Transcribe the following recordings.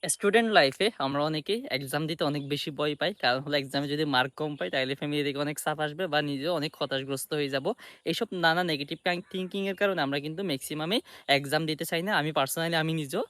Student লাইফে আমরা অনেকেই এক্সাম দিতে অনেক বেশি ভয় পাই। কারণ হলো এক্সামে যদি মার্ক কম পাই তাইলে ফ্যামিলি থেকে অনেক চাপ আসবে বা নিজেও অনেক হতাশগ্রস্ত হয়ে যাব। এইসব নানা নেগেটিভ থিংকিং এর কারণে আমরা কিন্তু মেক্সিমামই এক্সাম দিতে চাই না। আমি পার্সোনালি আমি নিজেও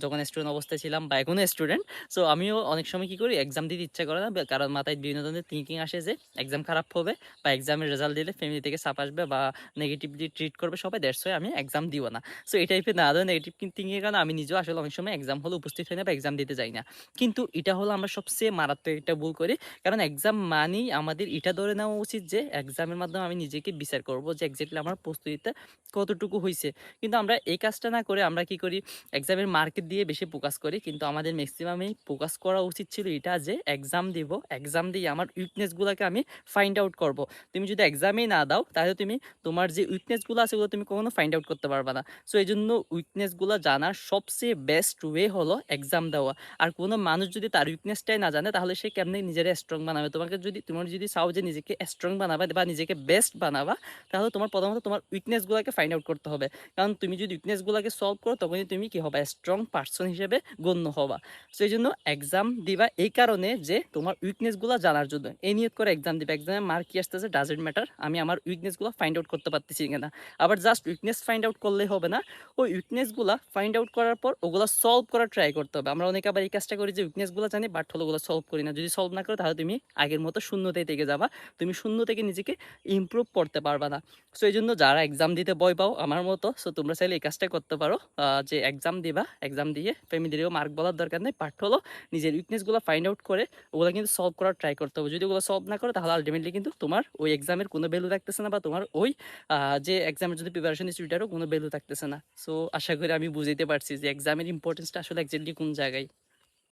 যখন স্টুডেন্ট অবস্থায় ছিলাম বা এখনো স্টুডেন্ট, সো আমিও অনেক সময় কি করি এক্সাম দিতে ইচ্ছা করে না। কারণ মাথায় বিভিন্ন ধরনের থিংকিং আসে যে এক্সাম খারাপ হবে বা এক্সামের রেজাল্ট দিলে ফ্যামিলি থেকে চাপ আসবে বা নেগেটিভলি ট্রিট করবে সবাই, দ্যাটস ওয়াই আমি এক্সাম দিব না। সো এই টাইপের নানা ধরনের নেগেটিভ থিংকিং এর কারণে আমি নিজেও আসলে অনেক সময় এক্সাম হলে উপস্থিত হই না বা এক্সাম দিতে যাই না। কিন্তু এটা হলো আমরা সবচেয়ে মারাত্মক একটা ভুল করি। কারণ এক্সাম মানেই আমাদের এটা ধরে নেওয়া উচিত যে এক্সামের মাধ্যমে আমি নিজেকে বিচার করব যে এক্সাক্টলি আমার প্রস্তুতিটা কতটুকু হইছে। কিন্তু আমরা এই কাজটা না করে আমরা কি করি, এক্সামের মার্কের দিয়ে বেশি ফোকাস করি। কিন্তু আমাদের মেক্সিমামই ফোকাস করা উচিত ছিল এটা যে এক্সাম দিব। এক্সাম দিয়ে আমার উইকনেস গুলাকে আমি ফাইন্ড আউট করব। তুমি যদি এক্সামেই না দাও তাহলে তুমি তোমার যে উইকনেস গুলো আছে ওগুলো তুমি কখনো ফাইন্ড আউট করতে পারবা না। সো এইজন্য উইকনেস গুলা জানার সবচেয়ে বেস্ট ওয়ে হলো এক্সাম দেওয়া। আর কোনো মানুষ যদি তার উইকনেসটাই না জানে তাহলে সে কেমনে নিজের স্ট্রং বানাবে। তোমার যদি চাও যে নিজেকে স্ট্রং বানাবা বা নিজেকে বেস্ট বানাবা, তাহলে তোমার প্রথমত তোমার উইকনেস গুলাকে ফাইন্ড আউট করতে হবে। কারণ তুমি যদি উইকনেস গুলাকে সলভ করো তখনই তুমি কি হবা, স্ট্রং পার্সন হিসেবে গণ্য হবা। সেই জন্য এক্সাম দিবা এই কারণে যে তোমার উইকনেস গুলা জানার জন্য। এই নিয়ত করে এক্সাম দিবা। এক্সামে মার্ক কি আসতেছে ডাজন্ট ম্যাটার, আমি আমার উইকনেস গুলো ফাইন্ড আউট করতে পারতেছি কিনা। আবার জাস্ট উইকনেস ফাইন্ড আউট করলেই হবে না, ওই উইকনেসগুলা ফাইন্ড আউট করার পর ওগুলা সলভ করার ট্রাই করতে হবে। আমরা অনেকে আবার এই কাজটা করি যে উইকনেসগুলো জানি বাট হলো ওগুলো সলভ করি না। যদি সলভ না করো তাহলে তুমি আগের মতো শূন্যতেই থেকে যাবা। তুমি শূন্য থেকে নিজেকে ইমপ্রুভ করতে পারবা না। সো এই জন্য যারা এক্সাম দিতে ভয় পাও আমার মতো, সো তোমরা চাইলে এই কাজটা করতে পারো, যে এক্সাম দিবা, এক্সাম দিয়ে ফ্যামিলিরও মার্ক বলার দরকার নেই, বাট হলো নিজের উইকনেসগুলো ফাইন্ড আউট করে ওগুলো কিন্তু সলভ করার ট্রাই করতে হবে। যদি ওগুলো সলভ না করো তাহলে আলটিমেটলি কিন্তু তোমার ওই এক্সামের কোনো ভ্যালু রাখতেছে না বা তোমার ওই যে এক্সামের যদি প্রিপারেশন নিচ্ছি ওইটারও কোনো ভ্যালু থাকতেছে না। সো আশা করি আমি বুঝাইতে পারছি যে এক্সামের ইম্পর্টেন্সটা আসলে একজাক্টলি কোন জায়গায়।